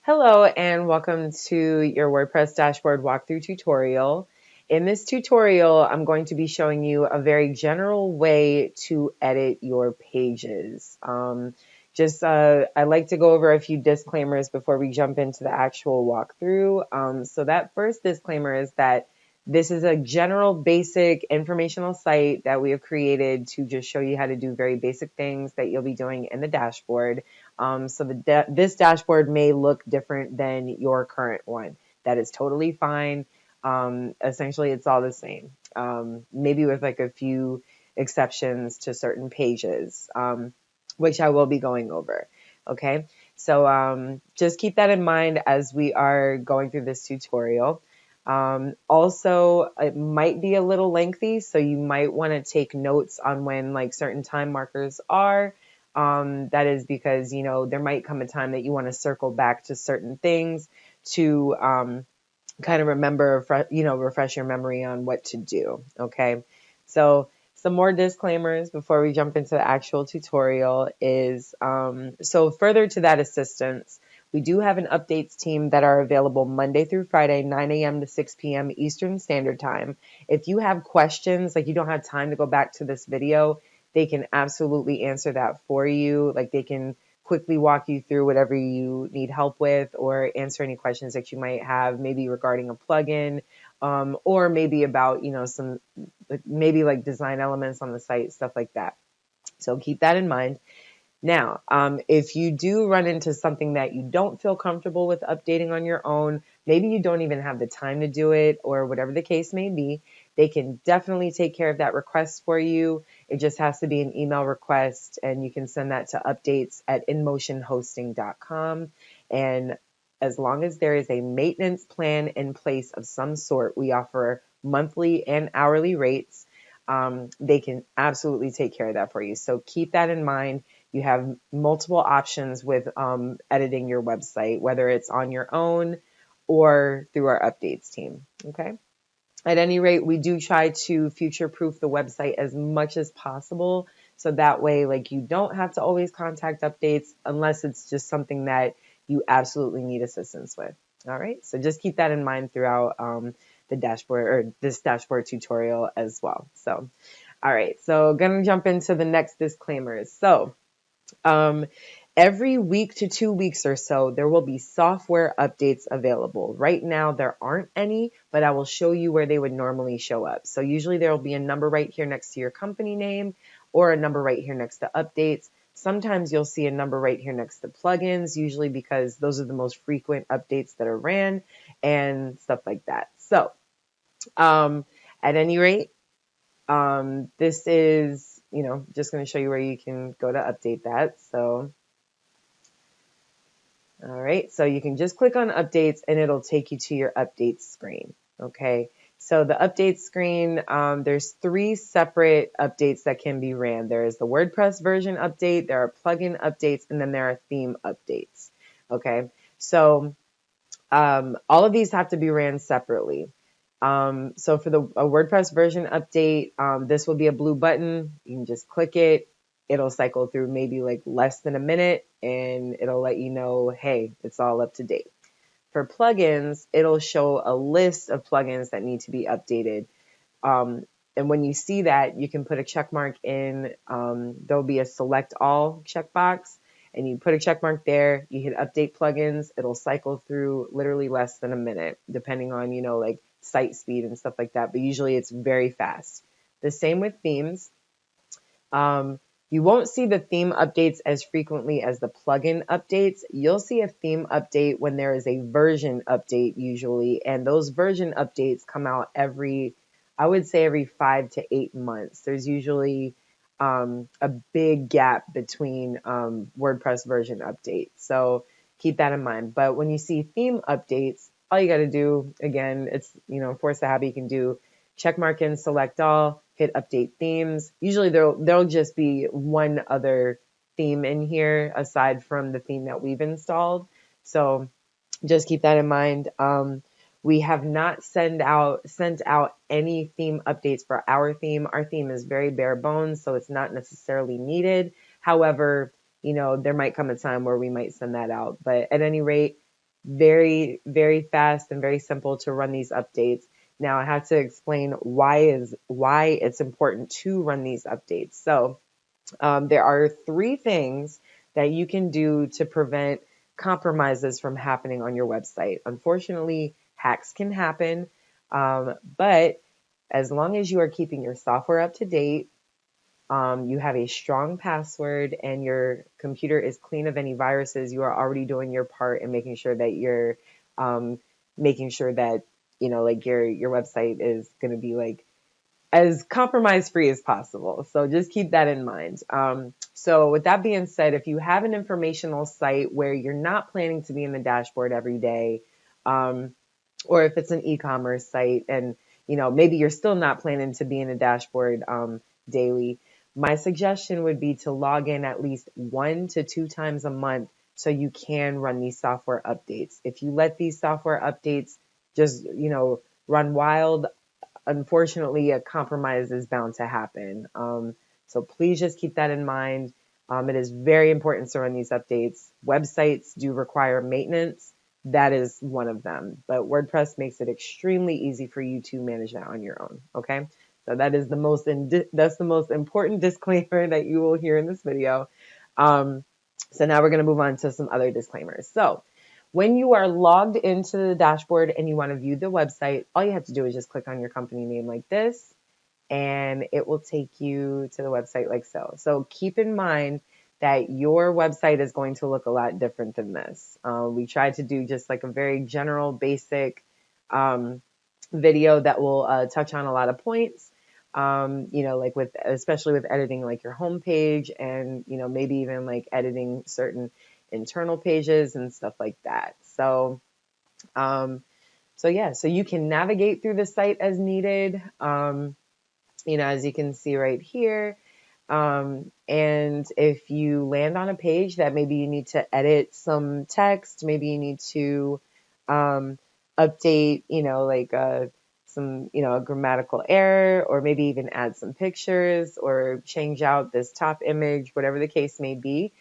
Hello and welcome to your WordPress dashboard walkthrough tutorial. In this tutorial, I'm going to be showing you a very general way to edit your pages. I like to go over a few disclaimers before we jump into the actual walkthrough. So that first disclaimer is that this is a general basic informational site that we have created to just show you how to do very basic things that you'll be doing in the dashboard. This dashboard may look different than your current one. That is totally fine. Essentially, it's all the same, maybe with like a few exceptions to certain pages, which I will be going over. Okay, so just keep that in mind as we are going through this tutorial. Also, it might be a little lengthy, so you might want to take notes on when like certain time markers are. That is because, there might come a time that you want to circle back to certain things to kind of remember, refresh your memory on what to do. Okay. So some more disclaimers before we jump into the actual tutorial is, so further to that assistance, we do have an updates team that are available Monday through Friday, 9 a.m. to 6 p.m. Eastern Standard Time. If you have questions, like you don't have time to go back to this video, they can absolutely answer that for you. Like they can quickly walk you through whatever you need help with or answer any questions that you might have, maybe regarding a plugin, or maybe about, some maybe like design elements on the site, stuff like that. So keep that in mind. Now, if you do run into something that you don't feel comfortable with updating on your own, maybe you don't even have the time to do it or whatever the case may be, they can definitely take care of that request for you. It just has to be an email request, and you can send that to updates@inmotionhosting.com. And as long as there is a maintenance plan in place of some sort, we offer monthly and hourly rates. They can absolutely take care of that for you. So keep that in mind. You have multiple options with editing your website, whether it's on your own or through our updates team. Okay. At any rate, we do try to future-proof the website as much as possible. So that way, like, you don't have to always contact updates unless it's just something that you absolutely need assistance with. All right. So just keep that in mind throughout the dashboard or this dashboard tutorial as well. So, all right. So going to jump into the next disclaimers. So, every week to 2 weeks or so, there will be software updates available. Right now, there aren't any, but I will show you where they would normally show up. So usually there will be a number right here next to your company name or a number right here next to updates. Sometimes you'll see a number right here next to plugins, usually because those are the most frequent updates that are ran and stuff like that. So at any rate, this is, just going to show you where you can go to update that. So, all right, so you can just click on updates and it'll take you to your updates screen. Okay, so the updates screen, there's 3 separate updates that can be ran. There is the WordPress version update, there are plugin updates, and then there are theme updates. Okay, so all of these have to be ran separately. So for a WordPress version update, this will be a blue button. You can just click it. It'll cycle through maybe like less than a minute and it'll let you know, hey, it's all up to date. For plugins, it'll show a list of plugins that need to be updated. And when you see that, you can put a check mark in. There'll be a select all checkbox and you put a check mark there. You hit update plugins. It'll cycle through literally less than a minute, depending on, like site speed and stuff like that. But usually it's very fast. The same with themes. You won't see the theme updates as frequently as the plugin updates. You'll see a theme update when there is a version update usually, and those version updates come out every 5 to 8 months. There's usually a big gap between WordPress version updates. So keep that in mind. But when you see theme updates, all you got to do, again, it's, force the habit, you can do check mark in, select all, hit update themes. Usually there'll just be one other theme in here aside from the theme that we've installed. So just keep that in mind. We have not sent out any theme updates for our theme. Our theme is very bare bones, so it's not necessarily needed. However, there might come a time where we might send that out. But at any rate, very, very fast and very simple to run these updates. Now I have to explain why it's important to run these updates. So there are three things that you can do to prevent compromises from happening on your website. Unfortunately, hacks can happen, but as long as you are keeping your software up to date, you have a strong password, and your computer is clean of any viruses, you are already doing your part in making sure that you're making sure that like your website is going to be like as compromise free as possible. So just keep that in mind. So with that being said, if you have an informational site where you're not planning to be in the dashboard every day, or if it's an e-commerce site and maybe you're still not planning to be in a dashboard daily, my suggestion would be to log in at least 1 to 2 times a month so you can run these software updates. If you let these software updates just run wild, unfortunately a compromise is bound to happen. So please just keep that in mind. It is very important to run these updates. Websites do require maintenance. That is one of them, but WordPress makes it extremely easy for you to manage that on your own. Okay. So that is that's the most important disclaimer that you will hear in this video. So now we're going to move on to some other disclaimers. So when you are logged into the dashboard and you want to view the website, all you have to do is just click on your company name like this, and it will take you to the website like so. So keep in mind that your website is going to look a lot different than this. We tried to do just like a very general, basic video that will touch on a lot of points. Like especially with editing like your home page and, maybe even like editing certain internal pages and stuff like that. So, so you can navigate through the site as needed. As you can see right here. And if you land on a page that maybe you need to edit some text, maybe you need to update, some, a grammatical error, or maybe even add some pictures or change out this top image, whatever the case may be,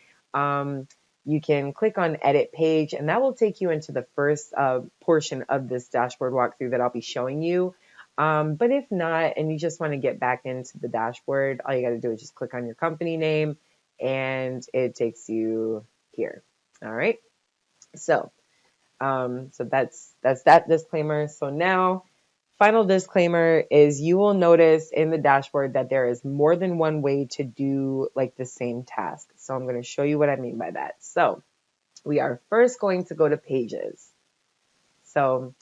you can click on edit page, and that will take you into the first portion of this dashboard walkthrough that I'll be showing you. But if not, and you just want to get back into the dashboard, all you got to do is just click on your company name and it takes you here. All right. So, that's that disclaimer. So now, final disclaimer is you will notice in the dashboard that there is more than one way to do like the same task. So I'm going to show you what I mean by that. So we are first going to go to pages. So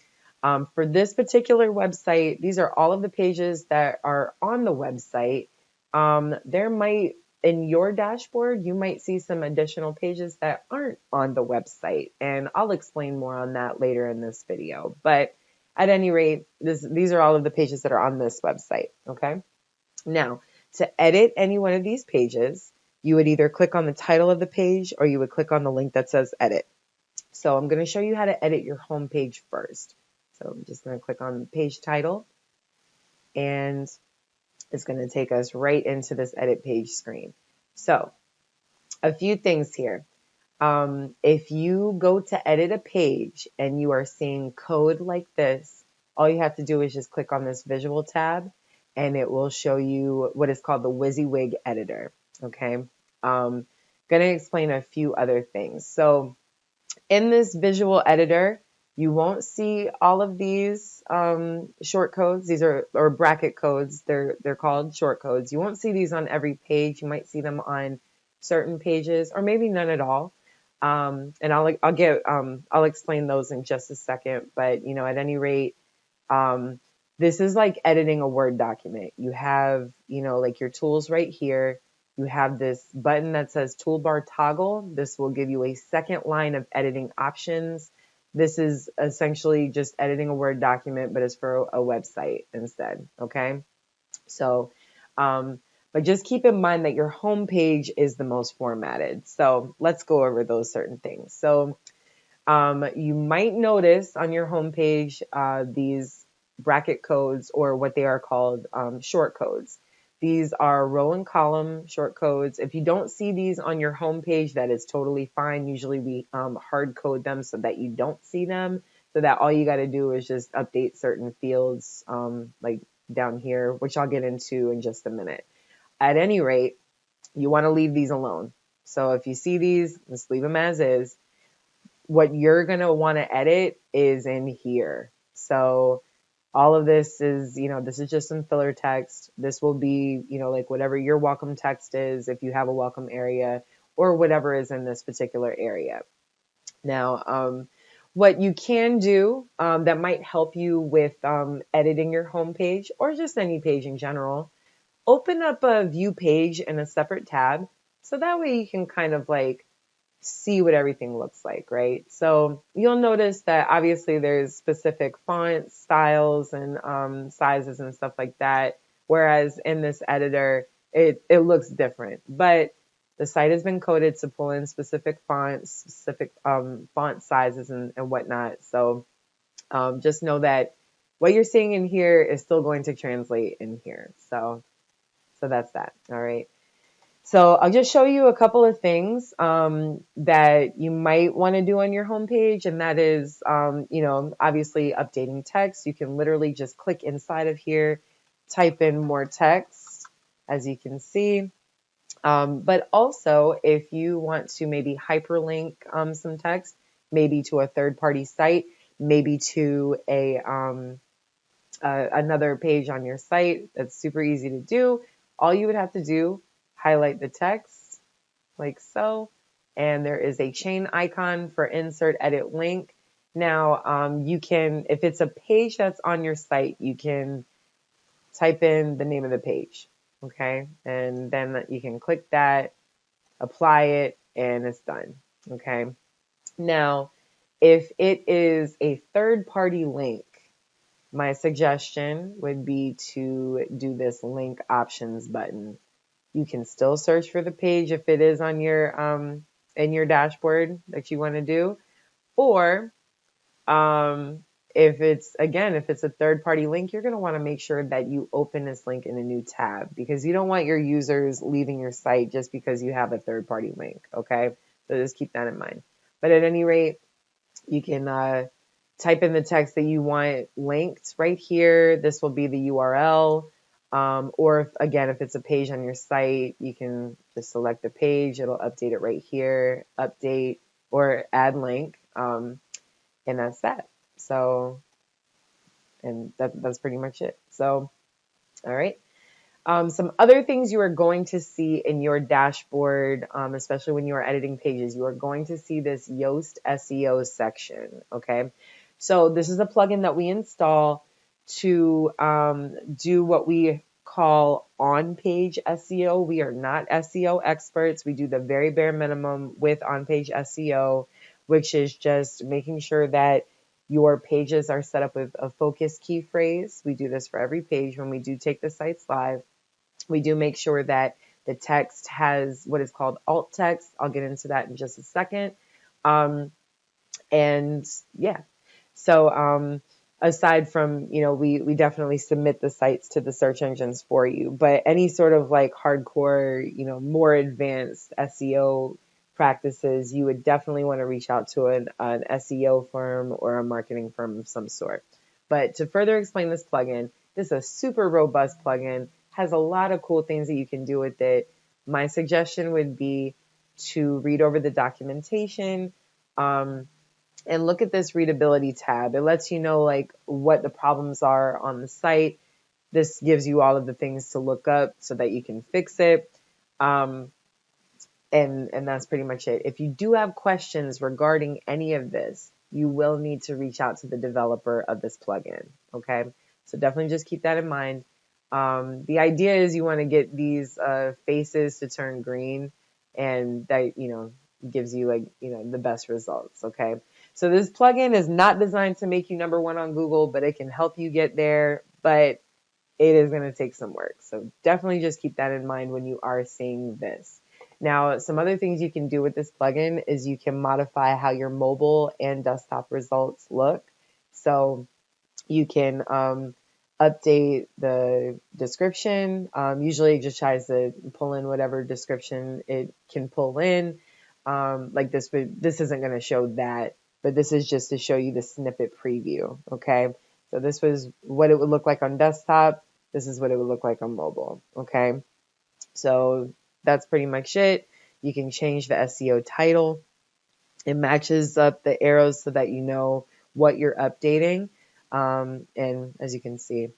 for this particular website, these are all of the pages that are on the website. There might, in your dashboard, you might see some additional pages that aren't on the website, and I'll explain more on that later in this video. But at any rate, these are all of the pages that are on this website, okay? Now, to edit any one of these pages, you would either click on the title of the page or you would click on the link that says edit. So I'm going to show you how to edit your home page first. So I'm just going to click on the page title, and it's going to take us right into this edit page screen. So a few things here. If you go to edit a page and you are seeing code like this, all you have to do is just click on this visual tab and it will show you what is called the WYSIWYG editor. Okay. Going to explain a few other things. So in this visual editor, you won't see all of these short codes. These are, or bracket codes. They're called short codes. You won't see these on every page. You might see them on certain pages, or maybe none at all. And I'll explain those in just a second. But at any rate, this is like editing a Word document. You have like your tools right here. You have this button that says toolbar toggle. This will give you a second line of editing options. This is essentially just editing a Word document, but it's for a website instead. Okay. So, but just keep in mind that your home page is the most formatted. So let's go over those certain things. So, you might notice on your home page, these bracket codes, or what they are called, short codes. These are row and column short codes. If you don't see these on your home page, that is totally fine. Usually we hard code them so that you don't see them, so that all you got to do is just update certain fields like down here, which I'll get into in just a minute. At any rate, you want to leave these alone. So if you see these, just leave them as is. What you're going to want to edit is in here. So all of this is, this is just some filler text. This will be, like whatever your welcome text is, if you have a welcome area, or whatever is in this particular area. Now, what you can do that might help you with editing your home page or just any page in general, open up a view page in a separate tab. So that way you can kind of like see what everything looks like, right? So you'll notice that obviously there's specific font styles and sizes and stuff like that. Whereas in this editor, it looks different, but the site has been coded to pull in specific fonts, specific font sizes and whatnot. So just know that what you're seeing in here is still going to translate in here. So that's that. All right. So I'll just show you a couple of things that you might want to do on your homepage, and that is, obviously updating text. You can literally just click inside of here, type in more text, as you can see. But also, if you want to maybe hyperlink some text, maybe to a third-party site, maybe to another page on your site, that's super easy to do. All you would have to do, highlight the text like so, and there is a chain icon for insert edit link. Now, you can, if it's a page that's on your site, you can type in the name of the page, okay? And then you can click that, apply it, and it's done, okay? Now, if it is a third-party link, my suggestion would be to do this link options button. You can still search for the page if it is on your in your dashboard that you want to do, or if it's a third-party link, you're going to want to make sure that you open this link in a new tab, because you don't want your users leaving your site just because you have a third-party link. Okay, so just keep that in mind. But at any rate, you can type in the text that you want linked right here. This will be the URL. Or if it's a page on your site, you can just select the page. It'll update it right here, update or add link. And that's that. So, and that's pretty much it. So, all right. Some other things you are going to see in your dashboard, especially when you are editing pages, you are going to see this Yoast SEO section. Okay. So this is a plugin that we install to do what we call on-page SEO. We are not SEO experts. We do the very bare minimum with on-page SEO, which is just making sure that your pages are set up with a focus key phrase. We do this for every page when we do take the sites live. We do make sure that the text has what is called alt text. I'll get into that in just a second. And yeah, so aside from, we definitely submit the sites to the search engines for you, but any sort of like hardcore, more advanced SEO practices, you would definitely want to reach out to an SEO firm or a marketing firm of some sort. But to further explain this plugin, this is a super robust plugin, has a lot of cool things that you can do with it. My suggestion would be to read over the documentation, and look at this readability tab. It lets you know like what the problems are on the site. This gives you all of the things to look up so that you can fix it. And that's pretty much it. If you do have questions regarding any of this, you will need to reach out to the developer of this plugin. Okay. So definitely just keep that in mind. The idea is you want to get these faces to turn green, and that, gives you like, the best results. Okay. So this plugin is not designed to make you number one on Google, but it can help you get there, but it is going to take some work. So definitely just keep that in mind when you are seeing this. Now, some other things you can do with this plugin is you can modify how your mobile and desktop results look. So you can update the description. Usually it just tries to pull in whatever description it can pull in. Like this isn't going to show that, but this is just to show you the snippet preview. Okay. So this was what it would look like on desktop. This is what it would look like on mobile. Okay. So that's pretty much it. You can change the SEO title. It matches up the arrows so that you know what you're updating. And as you can see,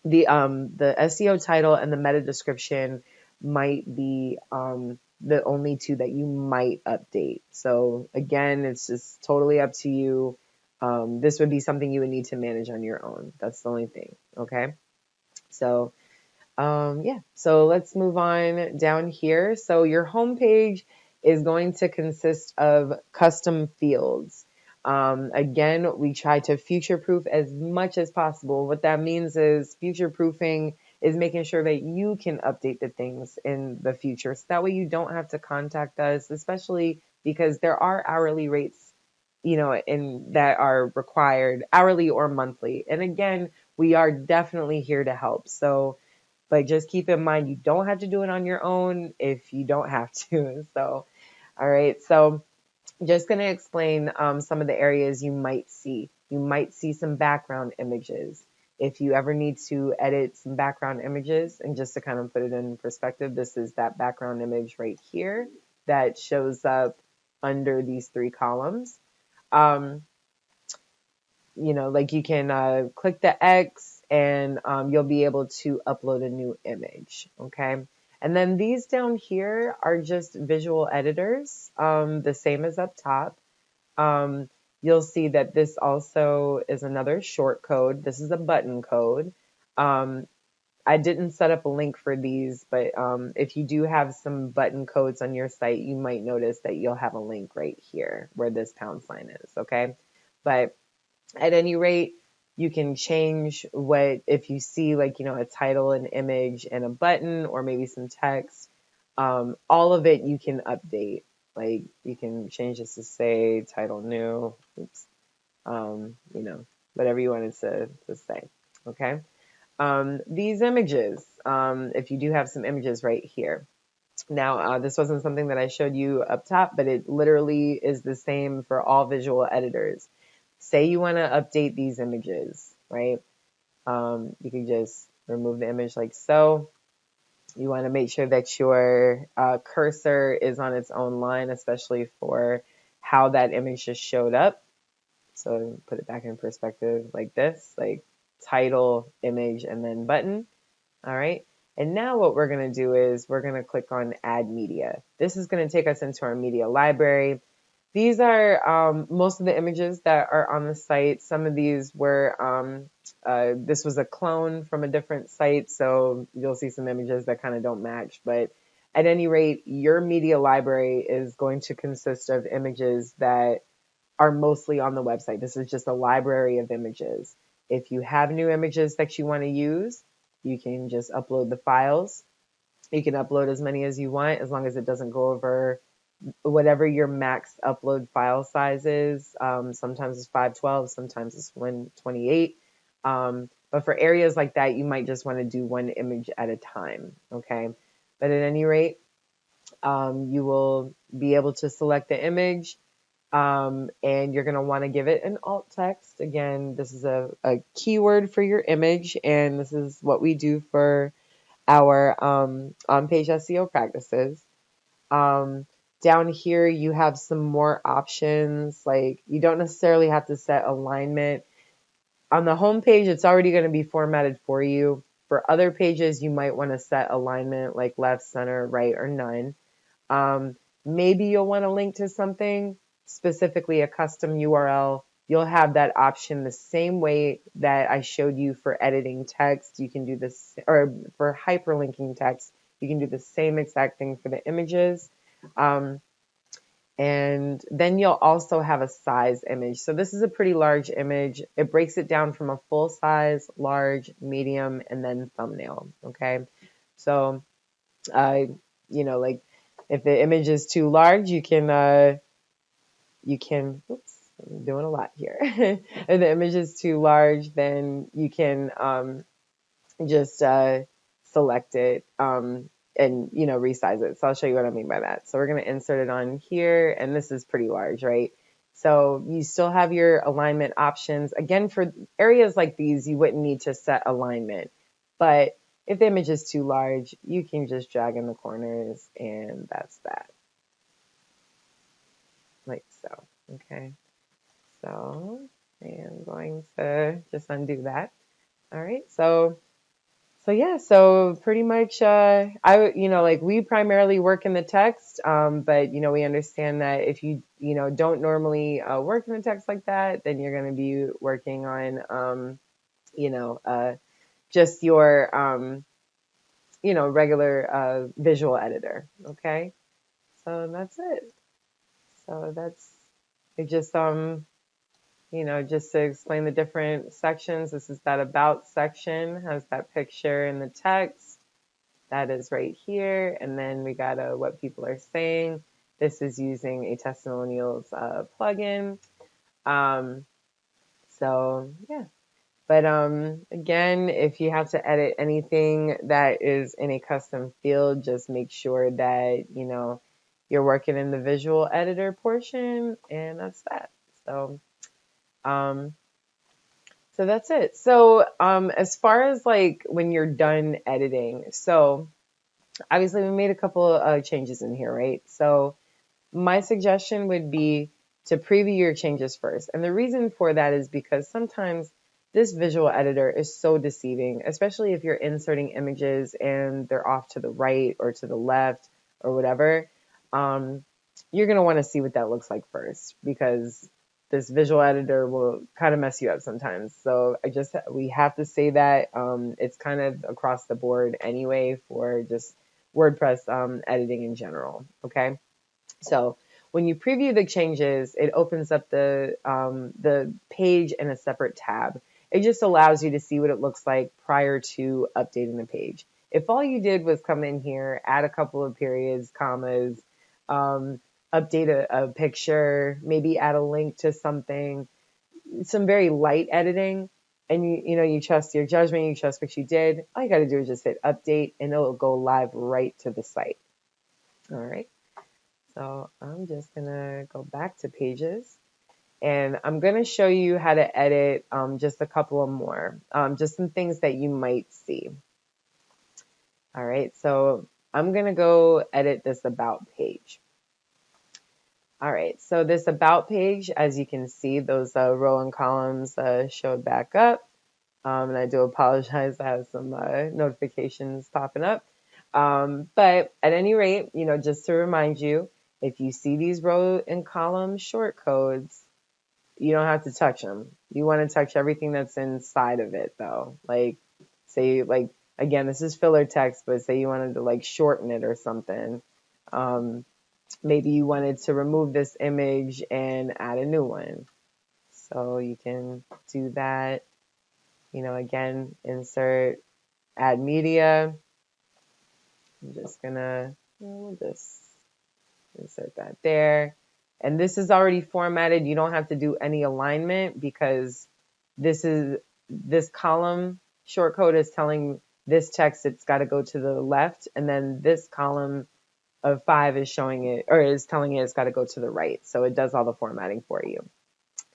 the SEO title and the meta description might be the only two that you might update. So again, it's just totally up to you. This would be something you would need to manage on your own. That's the only thing. Okay. So yeah, so let's move on down here. So your homepage is going to consist of custom fields. Again, we try to future-proof as much as possible. What that means is future-proofing is making sure that you can update the things in the future. So that way you don't have to contact us, especially because there are hourly rates, that are required, hourly or monthly. And again, we are definitely here to help. So but just keep in mind, you don't have to do it on your own if you don't have to. So, all right. So just going to explain some of the areas you might see. You might see some background images. If you ever need to edit some background images, and just to kind of put it in perspective, this is that background image right here that shows up under these three columns. Um, like you can click the X and you'll be able to upload a new image. Okay. And then these down here are just visual editors, the same as up top. You'll see that this also is another short code. This is a button code. I didn't set up a link for these, but if you do have some button codes on your site, you might notice that you'll have a link right here where this pound sign is. Okay. But at any rate, you can change if you see like, a title, an image, and a button, or maybe some text, all of it you can update. Like you can change this to say title new, oops, whatever you wanted to say. Okay. These images, if you do have some images right here. Now, this wasn't something that I showed you up top, but it literally is the same for all visual editors. Say you want to update these images, right? You can just remove the image like so. You want to make sure that your cursor is on its own line, especially for how that image just showed up. So put it back in perspective like this, like title, image, and then button. All right. And now what we're going to do is we're going to click on add media. This is going to take us into our media library. These are most of the images that are on the site. Some of these were, this was a clone from a different site, so you'll see some images that kind of don't match. But at any rate, your media library is going to consist of images that are mostly on the website. This is just a library of images. If you have new images that you want to use, you can just upload the files. You can upload as many as you want, as long as it doesn't go over whatever your max upload file size is. Sometimes it's 512, sometimes it's 128. But for areas like that, you might just want to do one image at a time. Okay. But at any rate, you will be able to select the image. And you're going to want to give it an alt text. Again, this is a keyword for your image, and this is what we do for our on-page SEO practices. Down here, you have some more options. Like you don't necessarily have to set alignment. On the home page, it's already going to be formatted for you. For other pages, you might want to set alignment like left, center, right, or none. Maybe you'll want to link to something, specifically a custom URL. You'll have that option the same way that I showed you for editing text. You can do this, or for hyperlinking text, you can do the same exact thing for the images. And then you'll also have a size image. So this is a pretty large image. It breaks it down from a full size, large, medium, and then thumbnail. Okay. So, like if the image is too large, you can, oops, I'm doing a lot here. If the image is too large, then you can just select it and resize it. So I'll show you what I mean by that. So we're going to insert it on here, and this is pretty large, right? So you still have your alignment options. Again, for areas like these, you wouldn't need to set alignment, but if the image is too large, you can just drag in the corners, and that's that, like so. Okay, so I'm going to just undo that. All right, so yeah, so pretty much, like we primarily work in the text, but we understand that if you don't normally work in the text like that, then you're going to be working on, just your, regular visual editor. Okay, so that's it. So that's it. Just just to explain the different sections. This is that about section, has that picture in the text. That is right here. And then we got what people are saying. This is using a testimonials plugin. Um, so yeah. But again, if you have to edit anything that is in a custom field, just make sure that, you're working in the visual editor portion, and that's that. Um, so that's it. So as far as like when you're done editing, so obviously we made a couple of changes in here, right? So my suggestion would be to preview your changes first. And the reason for that is because sometimes this visual editor is so deceiving, especially if you're inserting images and they're off to the right or to the left or whatever. You're going to want to see what that looks like first, because this visual editor will kind of mess you up sometimes. So we have to say that it's kind of across the board anyway for just WordPress editing in general. Okay. So when you preview the changes, it opens up the page in a separate tab. It just allows you to see what it looks like prior to updating the page. If all you did was come in here, add a couple of periods, commas, um, update a picture, maybe add a link to something, some very light editing, and you trust your judgment, you trust what you did, all you got to do is just hit update, and it'll go live right to the site. All right. So I'm just going to go back to pages, and I'm going to show you how to edit just a couple of more, just some things that you might see. All right, so I'm going to go edit this about page. All right, so this about page, as you can see, those row and columns showed back up. And I do apologize, I have some notifications popping up. But at any rate, just to remind you, if you see these row and column short codes, you don't have to touch them. You want to touch everything that's inside of it, though. Like, say, like, again, this is filler text, but say you wanted to like shorten it or something. Maybe you wanted to remove this image and add a new one. So you can do that. Again, insert, add media. I'm just gonna, we'll just insert that there. And this is already formatted. You don't have to do any alignment, because this column shortcode is telling this text it's got to go to the left, and then this column of 5 is showing it, or is telling it it's got to go to the right. So it does all the formatting for you.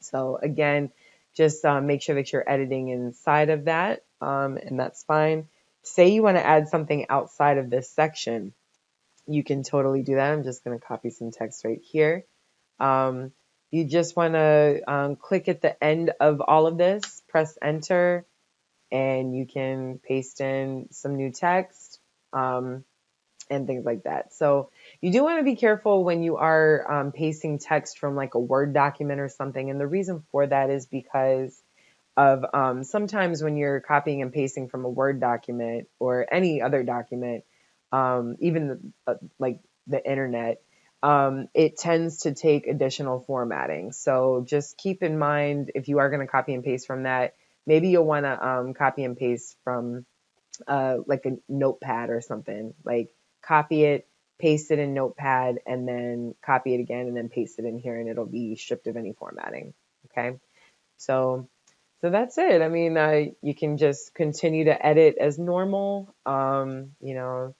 So again, just make sure that you're editing inside of that, and that's fine. Say you want to add something outside of this section, you can totally do that. I'm just going to copy some text right here. You just want to click at the end of all of this, press enter, and you can paste in some new text and things like that. So you do want to be careful when you are pasting text from like a Word document or something. And the reason for that is because of sometimes when you're copying and pasting from a Word document or any other document, even like the internet, it tends to take additional formatting. So just keep in mind, if you are going to copy and paste from that, maybe you'll want to copy and paste from like a notepad or something. Like copy it, paste it in Notepad, and then copy it again and then paste it in here, and it'll be stripped of any formatting. Okay, so So that's it. I mean, you can just continue to edit as normal. You know,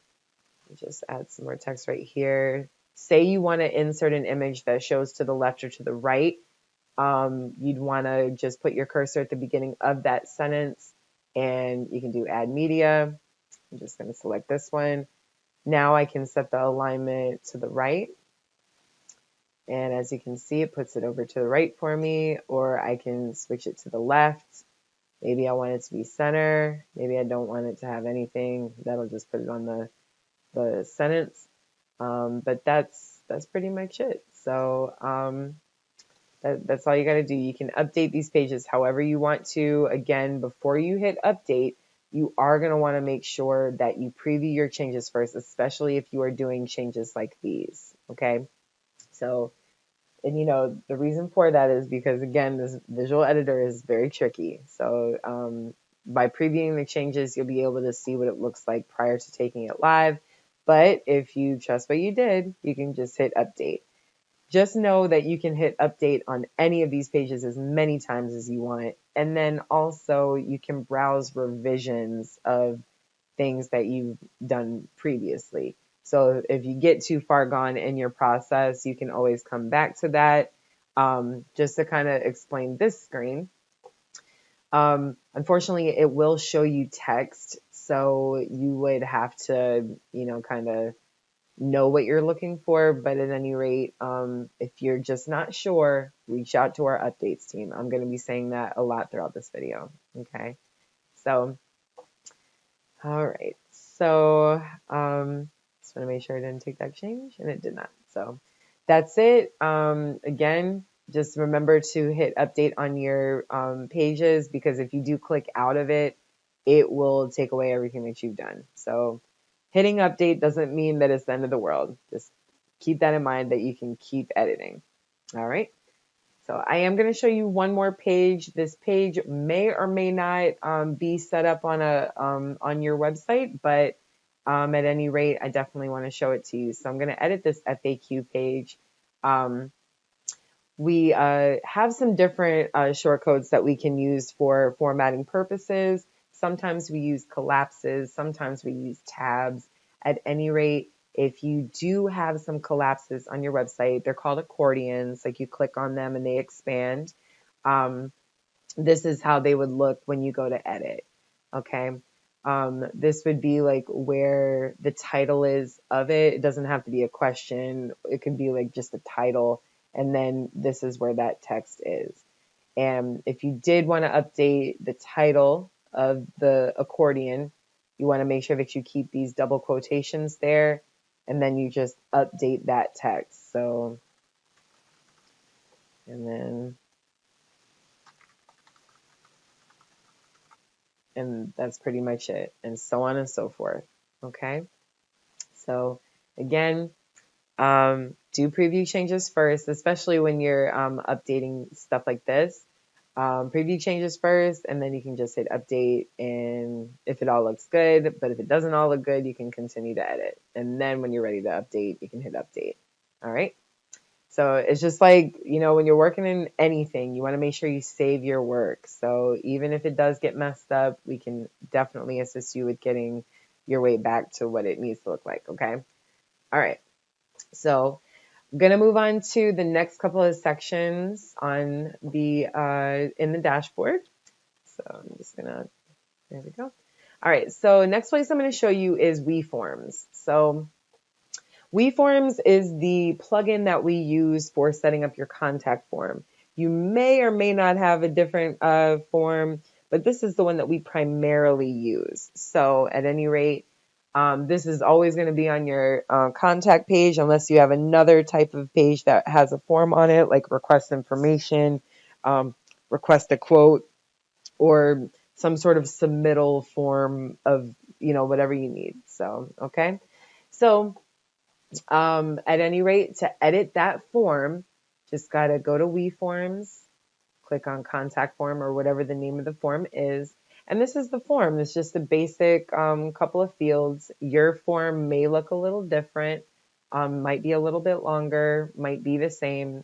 just add some more text right here. Say you want to insert an image that shows to the left or to the right. You'd want to just put your cursor at the beginning of that sentence, and you can do add media. I'm just going to select this one. Now I can set the alignment to the right. And as you can see, it puts it over to the right for me, or I can switch it to the left. Maybe I want it to be center. Maybe I don't want it to have anything. That'll just put it on the sentence. But that's pretty much it. So that's all you got to do. You can update these pages however you want to. Again, before you hit update, you are going to want to make sure that you preview your changes first, especially if you are doing changes like these. Okay. So, and you know, the reason for that is because, again, this visual editor is very tricky. So by previewing the changes, you'll be able to see what it looks like prior to taking it live. But if you trust what you did, you can just hit update. Just know that you can hit update on any of these pages as many times as you want. And then also you can browse revisions of things that you've done previously. So if you get too far gone in your process, you can always come back to that. Just to kind of explain this screen, unfortunately, it will show you text. So you would have to, you know, kind of know what you're looking for. But at any rate, if you're just not sure, reach out to our updates team. I'm going to be saying that a lot throughout this video. Okay. So, all right. So, just want to make sure I didn't take that change, and it did not. So that's it. Again, just remember to hit update on your pages, because if you do click out of it, it will take away everything that you've done. So hitting update doesn't mean that it's the end of the world. Just keep that in mind, that you can keep editing. All right. So I am going to show you one more page. This page may or may not be set up on on your website, but at any rate, I definitely want to show it to you. So I'm going to edit this FAQ page. We have some different shortcodes that we can use for formatting purposes. Sometimes we use collapses, sometimes we use tabs. At any rate, if you do have some collapses on your website, they're called accordions. Like, you click on them and they expand. This is how they would look when you go to edit. Okay. This would be like where the title is of it. It doesn't have to be a question. It could be like just a title. And then this is where that text is. And if you did want to update the title of the accordion, you want to make sure that you keep these double quotations there, and then you just update that text. So, and that's pretty much it, and so on and so forth. Okay. So again, do preview changes first, especially when you're updating stuff like this. Preview changes first, and then you can just hit update, and if it all looks good, but if it doesn't all look good, you can continue to edit. And then when you're ready to update, you can hit update. All right. So it's just like, you know, when you're working in anything, you want to make sure you save your work. So even if it does get messed up, we can definitely assist you with getting your way back to what it needs to look like. Okay. All right. So I'm going to move on to the next couple of sections on the in the dashboard. So I'm just going to, there we go. All right. So next place I'm going to show you is WeForms. So WeForms is the plugin that we use for setting up your contact form. You may or may not have a different form, but this is the one that we primarily use. So at any rate, this is always going to be on your contact page, unless you have another type of page that has a form on it, like request information, request a quote, or some sort of submittal form of, you know, whatever you need. So, okay. So at any rate, to edit that form, just got to go to WeForms, click on contact form or whatever the name of the form is. And this is the form. It's just a basic couple of fields. Your form may look a little different, might be a little bit longer, might be the same.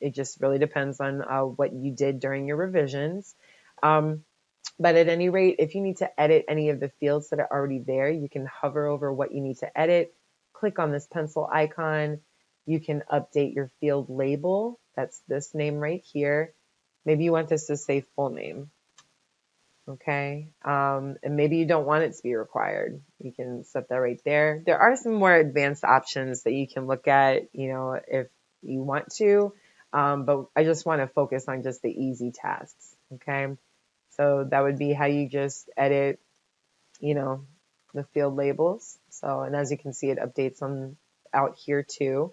It just really depends on what you did during your revisions. But at any rate, if you need to edit any of the fields that are already there, you can hover over what you need to edit, click on this pencil icon. You can update your field label. That's this name right here. Maybe you want this to say full name. Okay. And maybe you don't want it to be required. You can set that right there. There are some more advanced options that you can look at, if you want to. But I just want to focus on just the easy tasks. Okay. So that would be how you just edit, the field labels. So, and as you can see, it updates on out here too.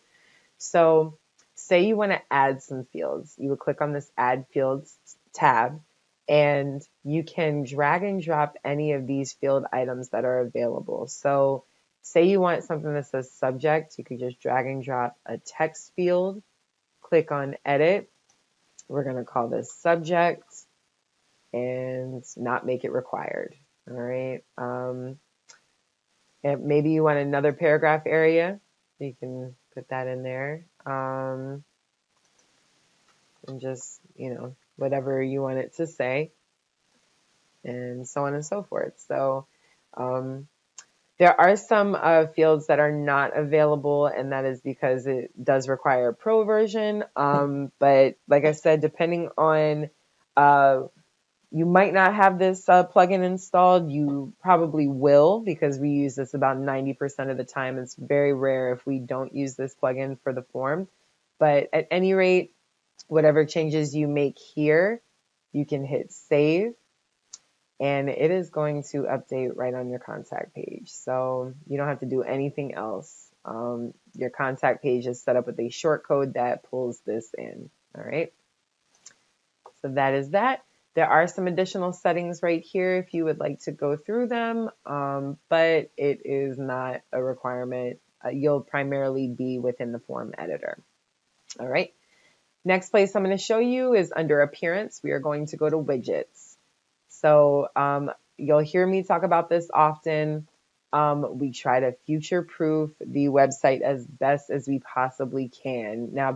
So say you want to add some fields. You would click on this add fields tab and you can drag and drop any of these field items that are available. So say you want something that says subject, you could just drag and drop a text field, click on edit. We're going to call this subject and not make it required. All right. And maybe you want another paragraph area. You can put that in there. And just, whatever you want it to say, and so on and so forth. So there are some fields that are not available, and that is because it does require a pro version. But like I said, depending on you might not have this plugin installed. You probably will, because we use this about 90% of the time. It's very rare if we don't use this plugin for the form. But at any rate, whatever changes you make here, you can hit save, and it is going to update right on your contact page. So you don't have to do anything else. Your contact page is set up with a short code that pulls this in. All right. So that is that. There are some additional settings right here if you would like to go through them, but it is not a requirement. You'll primarily be within the form editor. All right. Next place I'm going to show you is under appearance. We are going to go to widgets. So you'll hear me talk about this often. We try to future-proof the website as best as we possibly can. Now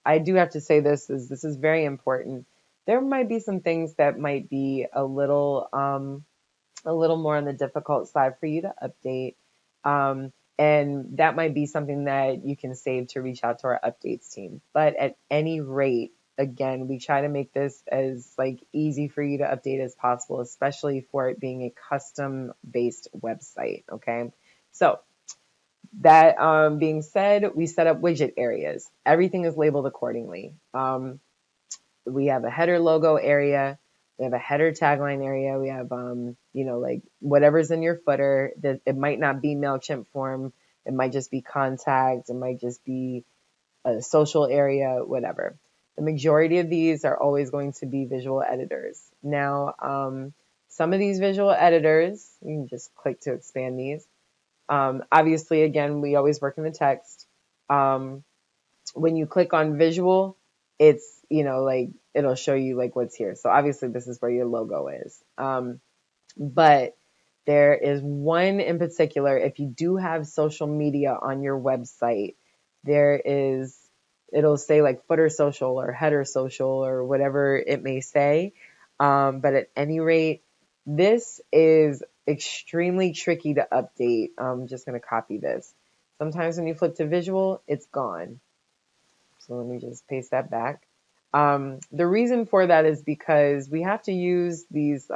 I do have to say this is very important. There might be some things that might be a little more on the difficult side for you to update. And that might be something that you can save to reach out to our updates team. But at any rate, again, we try to make this as easy for you to update as possible, especially for it being a custom based website. Okay. So that being said, we set up widget areas. Everything is labeled accordingly. We have a header logo area. We have a header tagline area. We have, whatever's in your footer. It might not be MailChimp form. It might just be contact. It might just be a social area, whatever. The majority of these are always going to be visual editors. Now, some of these visual editors, you can just click to expand these. Obviously, again, we always work in the text. When you click on visual, it's, it'll show you what's here. So obviously this is where your logo is. But there is one in particular. If you do have social media on your website, it'll say footer social or header social or whatever it may say. But at any rate, this is extremely tricky to update. I'm just going to copy this. Sometimes when you flip to visual, it's gone. So let me just paste that back. The reason for that is because we have to use these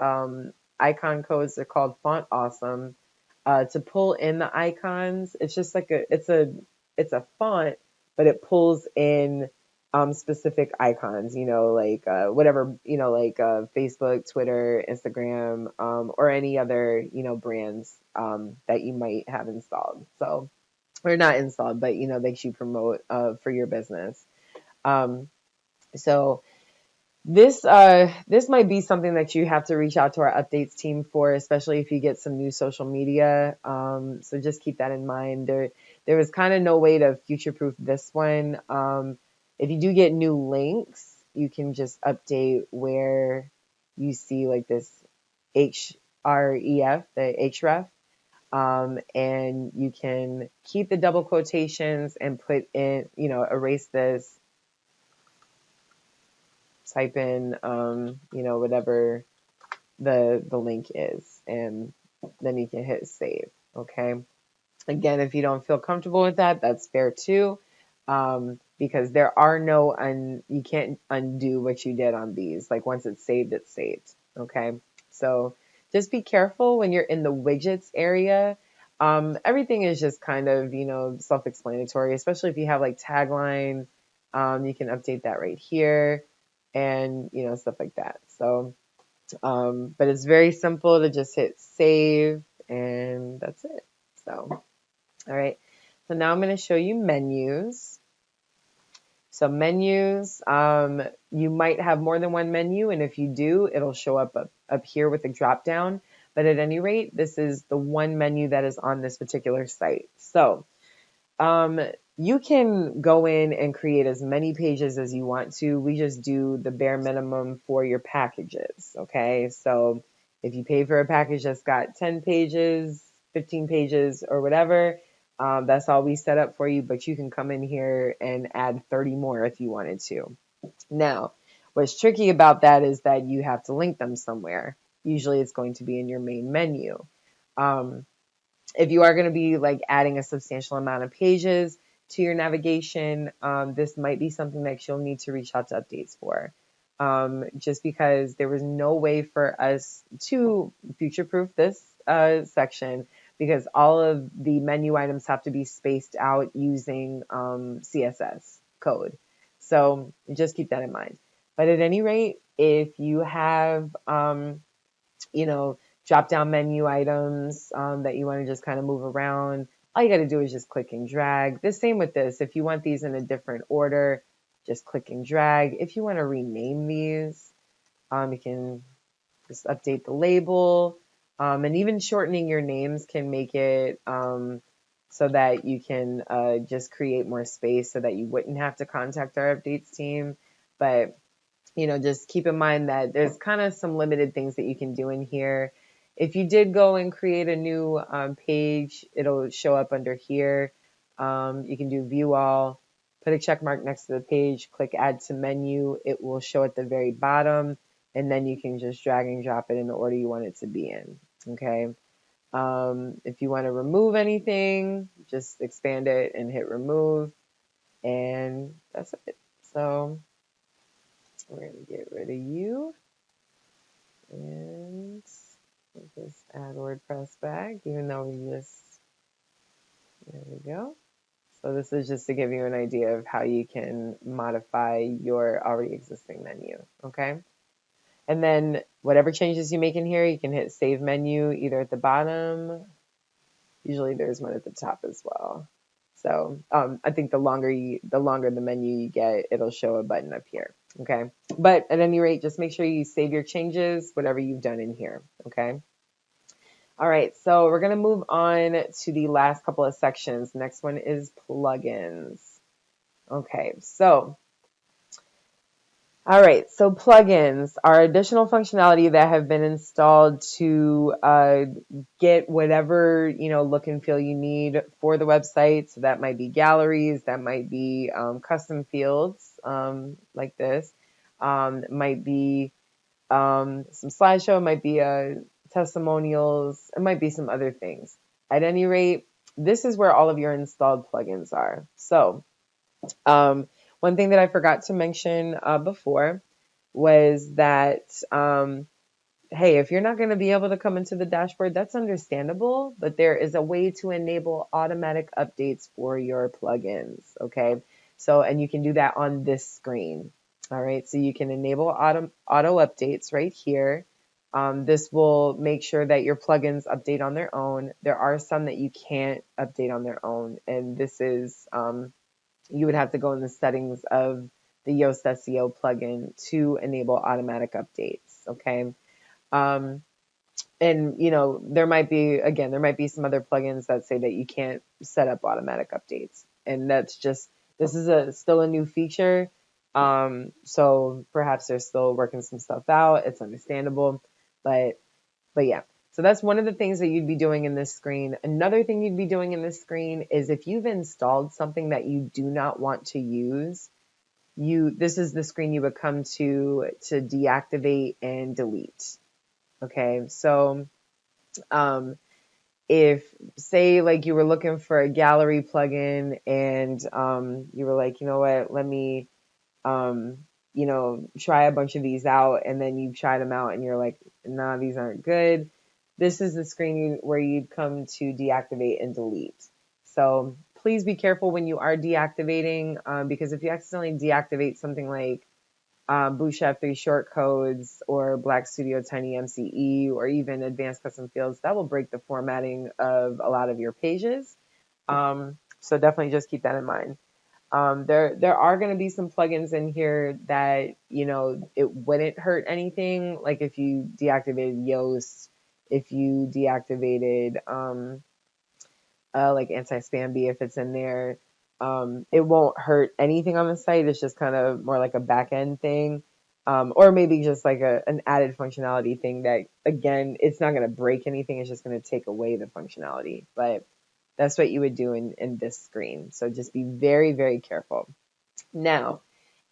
icon codes. They're called Font Awesome to pull in the icons. It's just it's a font, but it pulls in specific icons. Whatever Facebook, Twitter, Instagram, or any other brands that you might have installed. So, or not installed, but that you promote for your business. So this might be something that you have to reach out to our updates team for, especially if you get some new social media. So just keep that in mind. There was kind of no way to future-proof this one. If you do get new links, you can just update where you see this href, the href. And you can keep the double quotations and put in, erase this. type in, whatever the link is, and then you can hit save. Okay. Again, if you don't feel comfortable with that, that's fair too. Because there are you can't undo what you did on these. Like once it's saved, it's saved. Okay. So just be careful when you're in the widgets area. Everything is just kind of, self-explanatory, especially if you have like tagline. You can update that right here and, stuff like that. So, but it's very simple to just hit save and that's it. So, all right. So now I'm going to show you menus. So menus, you might have more than one menu, and if you do, it'll show up here with a drop down. But at any rate, this is the one menu that is on this particular site. So you can go in and create as many pages as you want to. We just do the bare minimum for your packages, okay? So if you pay for a package that's got 10 pages, 15 pages, or whatever, that's all we set up for you, but you can come in here and add 30 more if you wanted to. Now, what's tricky about that is that you have to link them somewhere. Usually it's going to be in your main menu. If you are going to be like adding a substantial amount of pages to your navigation, this might be something that you'll need to reach out to updates for. Just because there was no way for us to future-proof this section, because all of the menu items have to be spaced out using CSS code. So just keep that in mind. But at any rate, if you have, drop down menu items that you want to just kind of move around, all you got to do is just click and drag. The same with this. If you want these in a different order, just click and drag. If you want to rename these, you can just update the label. And even shortening your names can make it so that you can just create more space so that you wouldn't have to contact our updates team. But, just keep in mind that there's kind of some limited things that you can do in here. If you did go and create a new page, it'll show up under here. You can do view all, put a check mark next to the page, click add to menu. It will show at the very bottom, and then you can just drag and drop it in the order you want it to be in. Okay. If you want to remove anything, just expand it and hit remove, and that's it. So we're going to get rid of you, and we'll just add WordPress back, even though there we go. So this is just to give you an idea of how you can modify your already existing menu, okay? And then whatever changes you make in here, you can hit save menu either at the bottom. Usually there's one at the top as well. So I think the longer the menu you get, it'll show a button up here, okay? But at any rate, just make sure you save your changes, whatever you've done in here, okay? All right, so we're going to move on to the last couple of sections. Next one is plugins. Okay, so all right, so plugins are additional functionality that have been installed to get whatever, look and feel you need for the website. So that might be galleries, that might be custom fields like this. It might be some slideshow, it might be testimonials, it might be some other things. At any rate, this is where all of your installed plugins are. So one thing that I forgot to mention before was that, hey, if you're not going to be able to come into the dashboard, that's understandable, but there is a way to enable automatic updates for your plugins, okay? So, and you can do that on this screen, all right? So you can enable auto updates right here. This will make sure that your plugins update on their own. There are some that you can't update on their own, and this is you would have to go in the settings of the Yoast SEO plugin to enable automatic updates, okay? And, there might be some other plugins that say that you can't set up automatic updates. And that's just, this is still a new feature. So perhaps they're still working some stuff out. It's understandable, but yeah. So that's one of the things that you'd be doing in this screen. Another thing you'd be doing in this screen is if you've installed something that you do not want to use, this is the screen you would come to deactivate and delete. Okay, so if say like you were looking for a gallery plugin and you were like, you know what, let me try a bunch of these out, and then you tried them out and you're like, nah, these aren't good. This is the screen where you'd come to deactivate and delete. So please be careful when you are deactivating, because if you accidentally deactivate something like Bootstrap 3 shortcodes or Black Studio Tiny MCE or even advanced custom fields, that will break the formatting of a lot of your pages. So definitely just keep that in mind. There are going to be some plugins in here that, it wouldn't hurt anything. Like if you deactivated Yoast, if you deactivated like anti-spam bee, if it's in there, it won't hurt anything on the site. It's just kind of more like a back end thing. Or maybe just like an added functionality thing that, again, it's not going to break anything. It's just going to take away the functionality. But that's what you would do in this screen. So just be very, very careful. Now,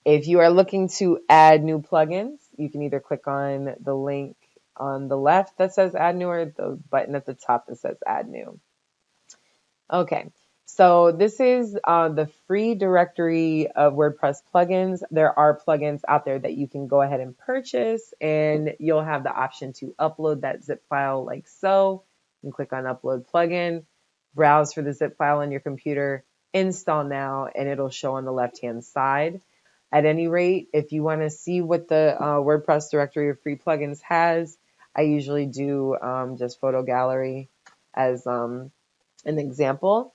if you are looking to add new plugins, you can either click on the link on the left that says add new or the button at the top that says add new. Okay, so this is the free directory of WordPress plugins. There are plugins out there that you can go ahead and purchase, and you'll have the option to upload that zip file like so. You can click on upload plugin, browse for the zip file on your computer, install now, and it'll show on the left-hand side. At any rate, if you want to see what the WordPress directory of free plugins has, I usually do just photo gallery as an example.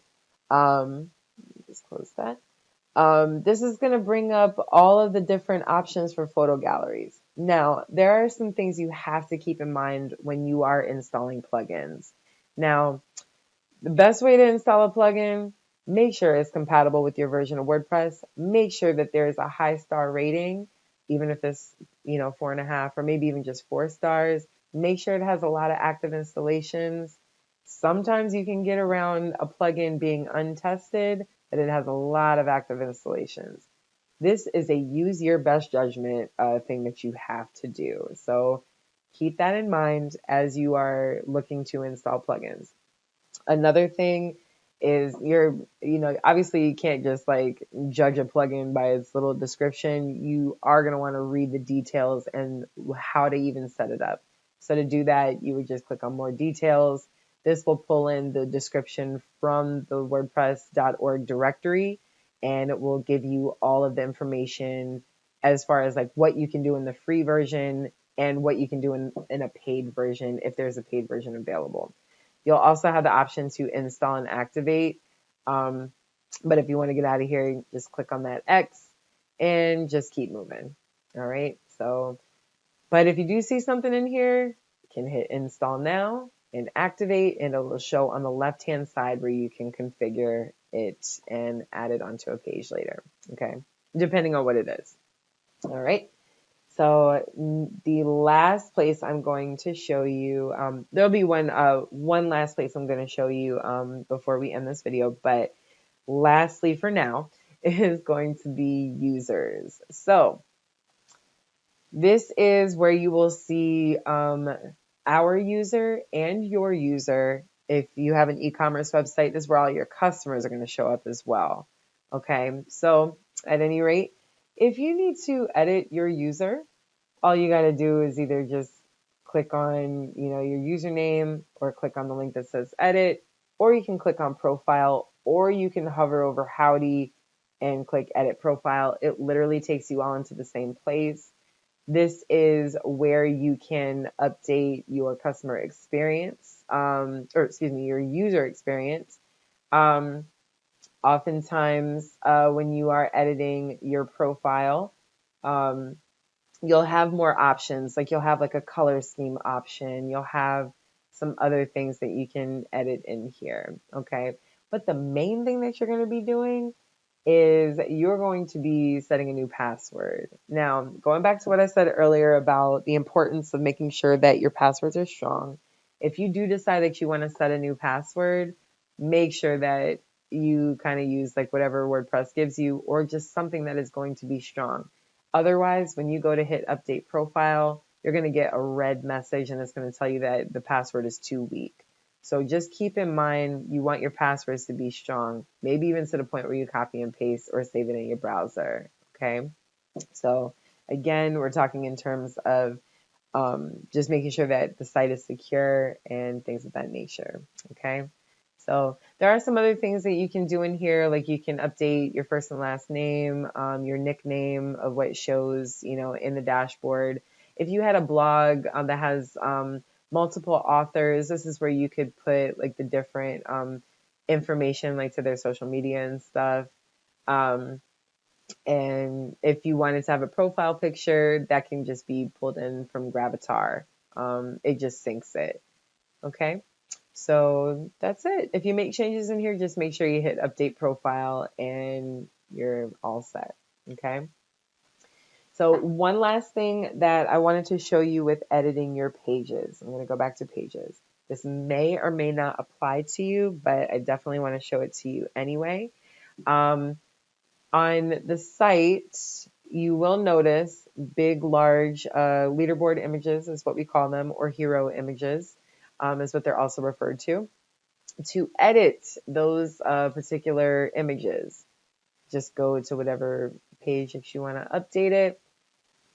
Just close that. This is going to bring up all of the different options for photo galleries. Now, there are some things you have to keep in mind when you are installing plugins. Now, the best way to install a plugin, make sure it's compatible with your version of WordPress. Make sure that there is a high star rating, even if it's 4.5 or maybe even just 4 stars. Make sure it has a lot of active installations. Sometimes you can get around a plugin being untested, but it has a lot of active installations. This is a use your best judgment thing that you have to do. So keep that in mind as you are looking to install plugins. Another thing is obviously you can't just like judge a plugin by its little description. You are going to want to read the details and how to even set it up. So to do that, you would just click on more details. This will pull in the description from the WordPress.org directory, and it will give you all of the information as far as like what you can do in the free version and what you can do in a paid version if there's a paid version available. You'll also have the option to install and activate. But if you want to get out of here, just click on that X and just keep moving. All right. But if you do see something in here, you can hit install now and activate, and it will show on the left-hand side where you can configure it and add it onto a page later. Okay. Depending on what it is. All right. So the last place I'm going to show you, there'll be one last place I'm going to show you before we end this video, but lastly for now is going to be users. So this is where you will see our user and your user. If you have an e-commerce website, this is where all your customers are going to show up as well. Okay, so at any rate, if you need to edit your user, all you got to do is either just click on, your username or click on the link that says edit, or you can click on profile, or you can hover over howdy and click edit profile. It literally takes you all into the same place. This is where you can update your customer experience, your user experience. Oftentimes, when you are editing your profile, you'll have more options. Like you'll have like a color scheme option. You'll have some other things that you can edit in here. Okay. But the main thing that you're going to be doing is you're going to be setting a new password. Now, going back to what I said earlier about the importance of making sure that your passwords are strong, if you do decide that you want to set a new password, make sure that you kind of use like whatever WordPress gives you, or just something that is going to be strong. Otherwise, when you go to hit update profile, you're going to get a red message and it's going to tell you that the password is too weak. So just keep in mind, you want your passwords to be strong, maybe even to the point where you copy and paste or save it in your browser. Okay. So again, we're talking in terms of just making sure that the site is secure and things of that nature. Okay. So there are some other things that you can do in here, like you can update your first and last name, your nickname of what shows, in the dashboard. If you had a blog that has multiple authors, this is where you could put like the different information, like to their social media and stuff. And if you wanted to have a profile picture, that can just be pulled in from Gravatar. It just syncs it. Okay. So that's it. If you make changes in here, just make sure you hit update profile and you're all set. Okay. So one last thing that I wanted to show you with editing your pages. I'm going to go back to pages. This may or may not apply to you, but I definitely want to show it to you anyway. On the site, you will notice big, large leaderboard images is what we call them, or hero images is what they're also referred to. To edit those particular images, just go to whatever page if you want to update it.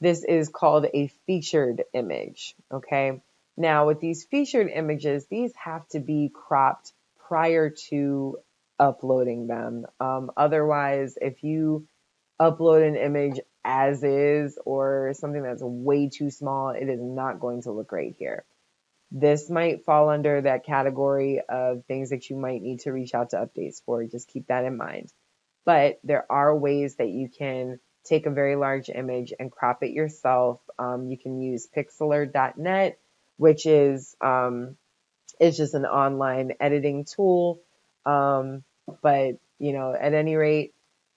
This is called a featured image, okay? Now, with these featured images, these have to be cropped prior to uploading them. Otherwise, if you upload an image as is or something that's way too small, it is not going to look great here. This might fall under that category of things that you might need to reach out to updates for. Just keep that in mind. But there are ways that you can take a very large image and crop it yourself. You can use pixlr.net, which is it's just an online editing tool. But at any rate,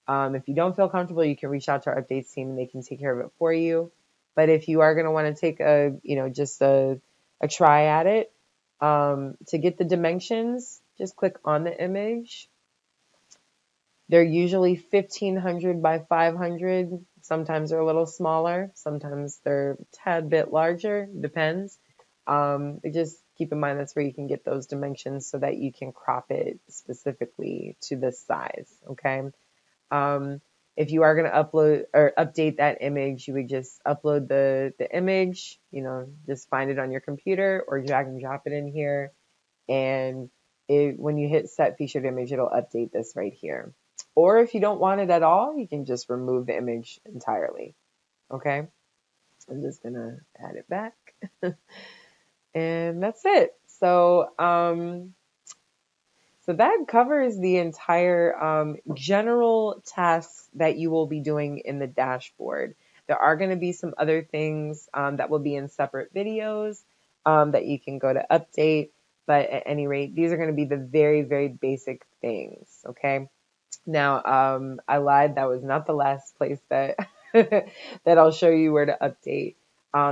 if you don't feel comfortable, you can reach out to our updates team and they can take care of it for you. But if you are going to want to take just a try at it, to get the dimensions, just click on the image. They're usually 1500 by 500. Sometimes they're a little smaller. Sometimes they're a tad bit larger. Depends. Just keep in mind that's where you can get those dimensions so that you can crop it specifically to this size. Okay. If you are going to upload or update that image, you would just upload the image, just find it on your computer or drag and drop it in here. And when you hit set featured image, it'll update this right here. Or if you don't want it at all, you can just remove the image entirely. Okay. I'm just going to add it back. And that's it. So that covers the entire general tasks that you will be doing in the dashboard. There are going to be some other things that will be in separate videos that you can go to update. But at any rate, these are going to be the very, very basic things. Okay. Now, I lied. That was not the last place that that I'll show you where to update.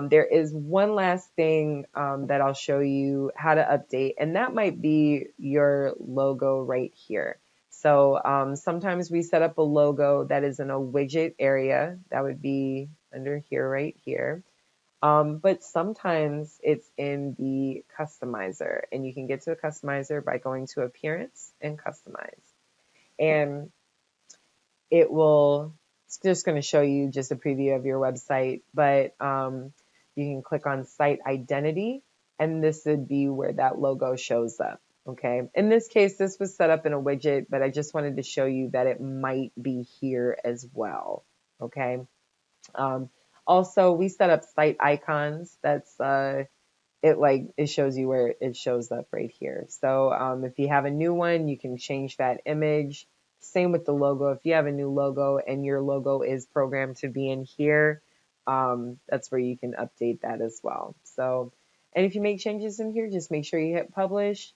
There is one last thing that I'll show you how to update, and that might be your logo right here. So sometimes we set up a logo that is in a widget area. That would be under here, right here. But sometimes it's in the customizer, and you can get to the customizer by going to Appearance and Customize. And it's just going to show you just a preview of your website, but you can click on Site Identity, and this would be where that logo shows up. Okay. In this case, this was set up in a widget, but I just wanted to show you that it might be here as well. Okay. Also, we set up site icons. That's it shows you where it shows up right here. So if you have a new one, you can change that image. Same with the logo. If you have a new logo and your logo is programmed to be in here, that's where you can update that as well. So, and if you make changes in here, just make sure you hit publish.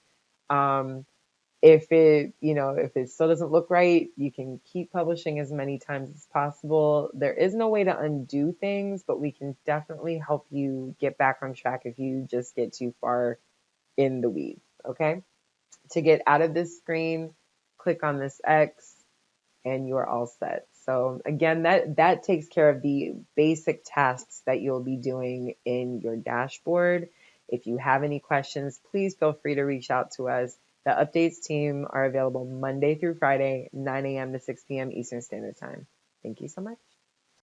If it still doesn't look right, you can keep publishing as many times as possible. There is no way to undo things, but we can definitely help you get back on track if you just get too far in the weeds. Okay. To get out of this screen, click on this X, and you're all set. So again, that takes care of the basic tasks that you'll be doing in your dashboard. If you have any questions, please feel free to reach out to us. The updates team are available Monday through Friday, 9 a.m. to 6 p.m. Eastern Standard Time. Thank you so much.